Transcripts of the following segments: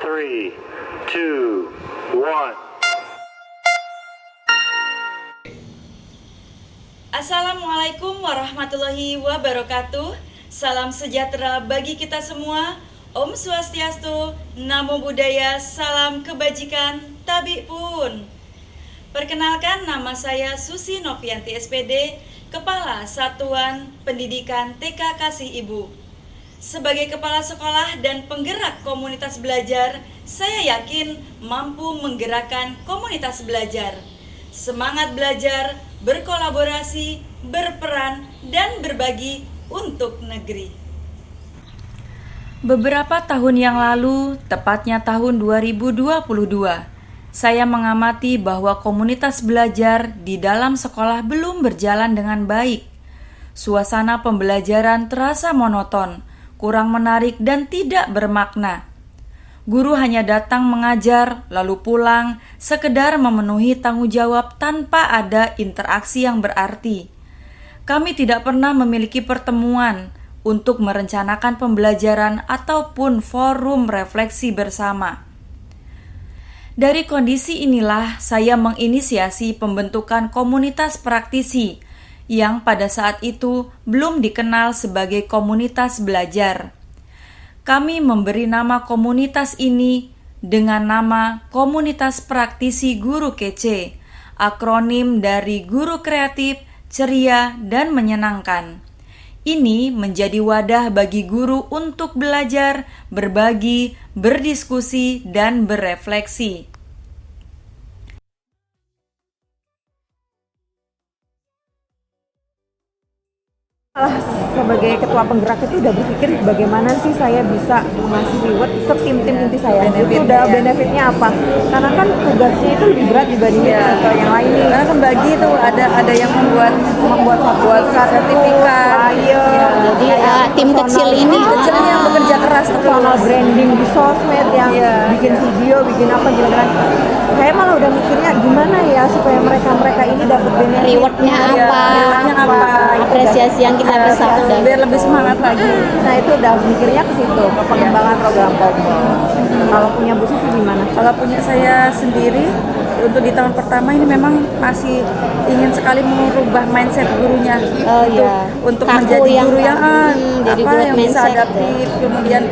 3, 2, 1. Assalamualaikum warahmatullahi wabarakatuh. Salam sejahtera bagi kita semua. Om Swastiastu, Namo Buddhaya, salam kebajikan, tabi pun. Perkenalkan, nama saya Susi Novianti SPD, Kepala Satuan Pendidikan TK Kasih Ibu. Sebagai kepala sekolah dan penggerak komunitas belajar, saya yakin mampu menggerakkan komunitas belajar. Semangat belajar, berkolaborasi, berperan, dan berbagi untuk negeri. Beberapa tahun yang lalu, tepatnya tahun 2022, saya mengamati bahwa komunitas belajar di dalam sekolah belum berjalan dengan baik. Suasana pembelajaran terasa monoton, kurang menarik dan tidak bermakna. Guru hanya datang mengajar, lalu pulang, sekedar memenuhi tanggung jawab tanpa ada interaksi yang berarti. Kami tidak pernah memiliki pertemuan untuk merencanakan pembelajaran ataupun forum refleksi bersama. Dari kondisi inilah saya menginisiasi pembentukan komunitas praktisi yang pada saat itu belum dikenal sebagai komunitas belajar. Kami memberi nama komunitas ini dengan nama Komunitas Praktisi Guru Kece, akronim dari Guru Kreatif, Ceria, dan Menyenangkan. Ini menjadi wadah bagi guru untuk belajar, berbagi, berdiskusi, dan berefleksi. Sebagai ketua penggerak itu udah berpikir bagaimana sih saya bisa ngasih reward ke tim-tim inti saya. Itu udah benefitnya apa? Karena kan tugasnya itu lebih berat dibandingin ke yang lain nih. Karena kan bagi itu ada yang membuat sertifikat. Jadi tim kecil ini yang bekerja keras personal branding di sosmed yang bikin video, bikin apa gila-gilaan. Saya malah udah mikirnya gimana ya supaya mereka ini dapat benefit. rewardnya apa, apresiasi yang kita bisa biar lebih semangat lagi. Nah itu udah mikirnya ke situ, ke pengembangan program Komo. Kalau punya Bu Susi gimana? Kalau punya saya sendiri, untuk di tahun pertama ini memang masih ingin sekali merubah mindset gurunya untuk menjadi guru yang yang bisa adaptif, kemudian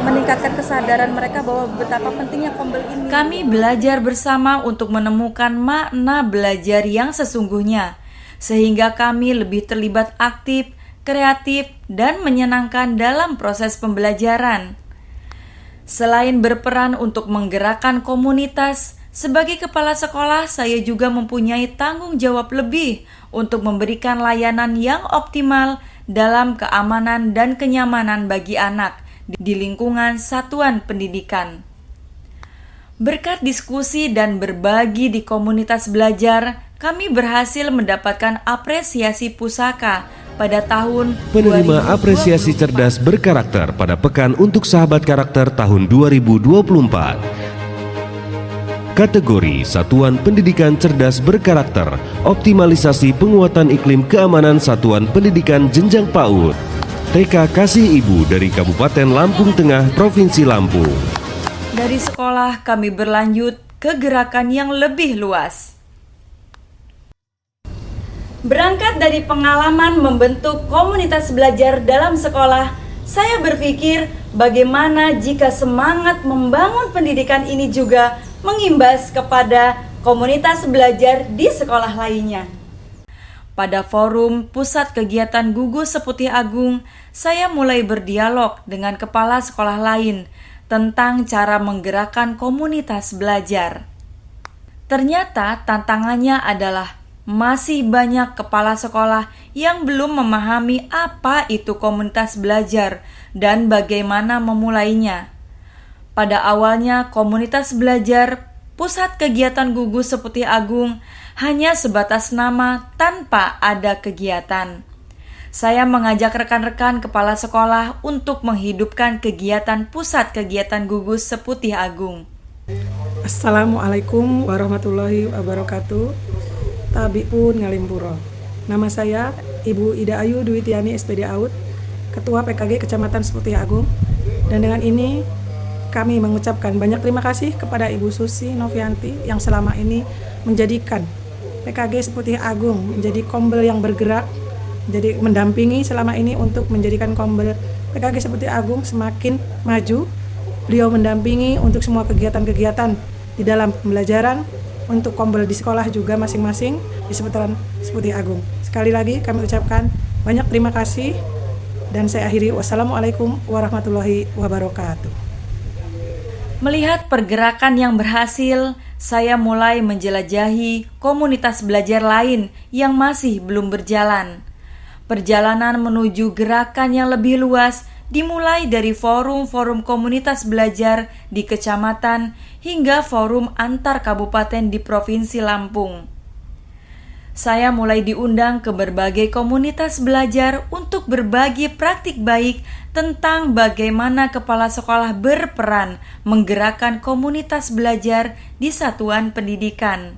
meningkatkan kesadaran mereka bahwa betapa pentingnya kombel ini. Kami belajar bersama untuk menemukan makna belajar yang sesungguhnya, sehingga kami lebih terlibat aktif, kreatif, dan menyenangkan dalam proses pembelajaran. Selain berperan untuk menggerakkan komunitas, sebagai kepala sekolah saya juga mempunyai tanggung jawab lebih untuk memberikan layanan yang optimal dalam keamanan dan kenyamanan bagi anak di lingkungan satuan pendidikan. Berkat diskusi dan berbagi di komunitas belajar, kami berhasil mendapatkan apresiasi pusaka pada tahun Penerima apresiasi cerdas berkarakter pada Pekan untuk Sahabat Karakter tahun 2024. Kategori Satuan Pendidikan Cerdas Berkarakter, optimalisasi penguatan iklim keamanan Satuan Pendidikan Jenjang PAUD. TK Kasih Ibu dari Kabupaten Lampung Tengah, Provinsi Lampung. Dari sekolah kami berlanjut ke gerakan yang lebih luas. Berangkat dari pengalaman membentuk komunitas belajar dalam sekolah, saya berpikir bagaimana jika semangat membangun pendidikan ini juga mengimbas kepada komunitas belajar di sekolah lainnya. Pada forum Pusat Kegiatan Gugus Seputih Agung, saya mulai berdialog dengan kepala sekolah lain tentang cara menggerakkan komunitas belajar. Ternyata tantangannya adalah masih banyak kepala sekolah yang belum memahami apa itu komunitas belajar dan bagaimana memulainya. Pada awalnya, komunitas belajar Pusat Kegiatan Gugus Seputih Agung hanya sebatas nama tanpa ada kegiatan. Saya mengajak rekan-rekan kepala sekolah untuk menghidupkan kegiatan Pusat Kegiatan Gugus Seputih Agung. Assalamualaikum warahmatullahi wabarakatuh. Tabi pun ngalimpuro. Nama saya Ibu Ida Ayu Dwi Tiani SPD AUD, Ketua PKG Kecamatan Seputih Agung. Dan dengan ini kami mengucapkan banyak terima kasih kepada Ibu Susi Novianti yang selama ini menjadikan PKG Seputih Agung menjadi kombel yang bergerak, jadi mendampingi selama ini untuk menjadikan kombel PKG Seputih Agung semakin maju. Beliau mendampingi untuk semua kegiatan-kegiatan di dalam pembelajaran, untuk kombel di sekolah juga masing-masing di seputaran Seputih Agung. Sekali lagi kami ucapkan banyak terima kasih dan saya akhiri. Wassalamualaikum warahmatullahi wabarakatuh. Melihat pergerakan yang berhasil, saya mulai menjelajahi komunitas belajar lain yang masih belum berjalan. Perjalanan menuju gerakan yang lebih luas dimulai dari forum-forum komunitas belajar di kecamatan hingga forum antar kabupaten di Provinsi Lampung. Saya mulai diundang ke berbagai komunitas belajar untuk berbagi praktik baik tentang bagaimana kepala sekolah berperan menggerakkan komunitas belajar di satuan pendidikan.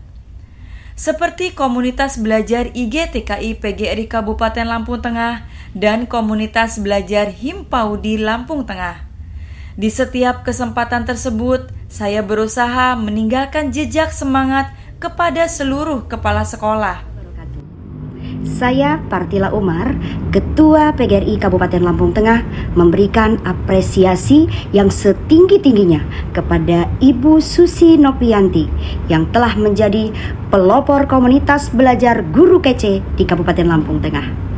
Seperti komunitas belajar IGTKI PGRI Kabupaten Lampung Tengah dan komunitas belajar Himpau di Lampung Tengah. Di setiap kesempatan tersebut, saya berusaha meninggalkan jejak semangat kepada seluruh kepala sekolah. Saya Partila Umar, Ketua PGRI Kabupaten Lampung Tengah, memberikan apresiasi yang setinggi-tingginya kepada Ibu Susi Novianti yang telah menjadi pelopor komunitas belajar guru kece di Kabupaten Lampung Tengah.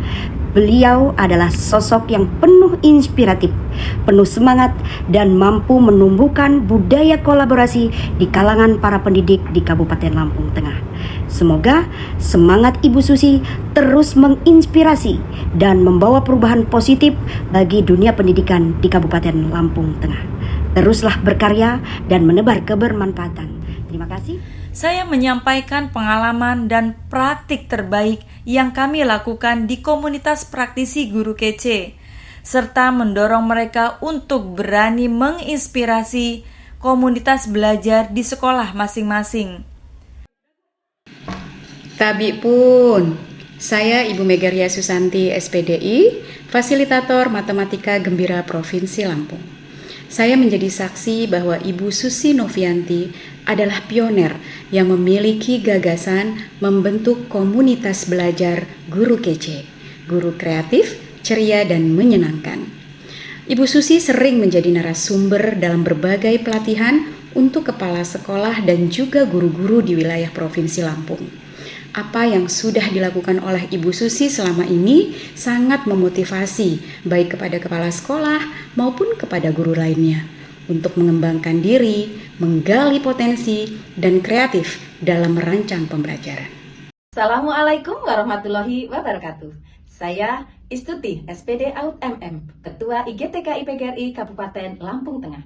Beliau adalah sosok yang penuh inspiratif, penuh semangat, dan mampu menumbuhkan budaya kolaborasi di kalangan para pendidik di Kabupaten Lampung Tengah. Semoga semangat Ibu Susi terus menginspirasi dan membawa perubahan positif bagi dunia pendidikan di Kabupaten Lampung Tengah. Teruslah berkarya dan menebar kebermanfaatan. Terima kasih. Saya menyampaikan pengalaman dan praktik terbaik yang kami lakukan di komunitas praktisi guru kece, serta mendorong mereka untuk berani menginspirasi komunitas belajar di sekolah masing-masing. Tabi pun, saya Ibu Megaria Susanti SPDI, Fasilitator Matematika Gembira Provinsi Lampung. Saya menjadi saksi bahwa Ibu Susi Novianti adalah pioner yang memiliki gagasan membentuk komunitas belajar guru kece, guru kreatif, ceria, dan menyenangkan. Ibu Susi sering menjadi narasumber dalam berbagai pelatihan untuk kepala sekolah dan juga guru-guru di wilayah Provinsi Lampung. Apa yang sudah dilakukan oleh Ibu Susi selama ini sangat memotivasi baik kepada kepala sekolah maupun kepada guru lainnya untuk mengembangkan diri, menggali potensi, dan kreatif dalam merancang pembelajaran. Assalamualaikum warahmatullahi wabarakatuh. Saya Istuti SPD Aut MM, Ketua IGTKI PGRI Kabupaten Lampung Tengah.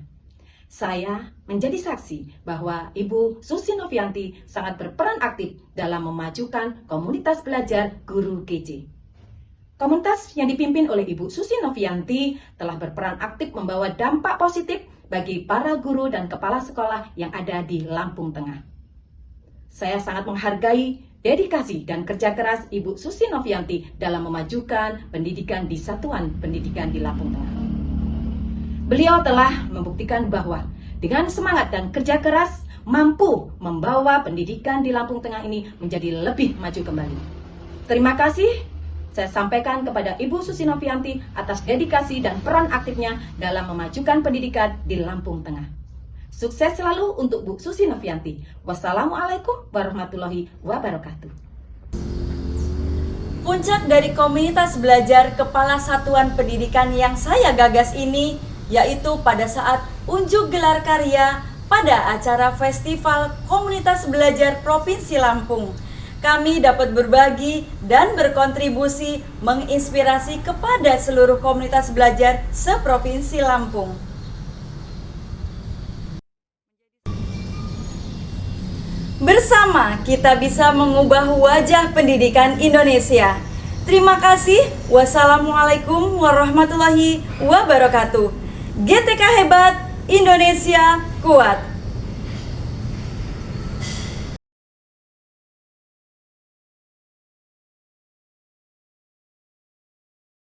Saya menjadi saksi bahwa Ibu Susi Novianti sangat berperan aktif dalam memajukan komunitas belajar guru kece. Komunitas yang dipimpin oleh Ibu Susi Novianti telah berperan aktif membawa dampak positif bagi para guru dan kepala sekolah yang ada di Lampung Tengah. Saya sangat menghargai dedikasi dan kerja keras Ibu Susi Novianti dalam memajukan pendidikan di satuan pendidikan di Lampung Tengah. Beliau telah membuktikan bahwa dengan semangat dan kerja keras mampu membawa pendidikan di Lampung Tengah ini menjadi lebih maju kembali. Terima kasih saya sampaikan kepada Ibu Susi Novianti atas dedikasi dan peran aktifnya dalam memajukan pendidikan di Lampung Tengah. Sukses selalu untuk Bu Susi Novianti. Wassalamualaikum warahmatullahi wabarakatuh. Puncak dari komunitas belajar kepala satuan pendidikan yang saya gagas ini yaitu pada saat unjuk gelar karya pada acara Festival Komunitas Belajar Provinsi Lampung. Kami dapat berbagi dan berkontribusi menginspirasi kepada seluruh komunitas belajar seprovinsi Lampung. Bersama kita bisa mengubah wajah pendidikan Indonesia. Terima kasih. Wassalamualaikum warahmatullahi wabarakatuh. GTK hebat, Indonesia kuat.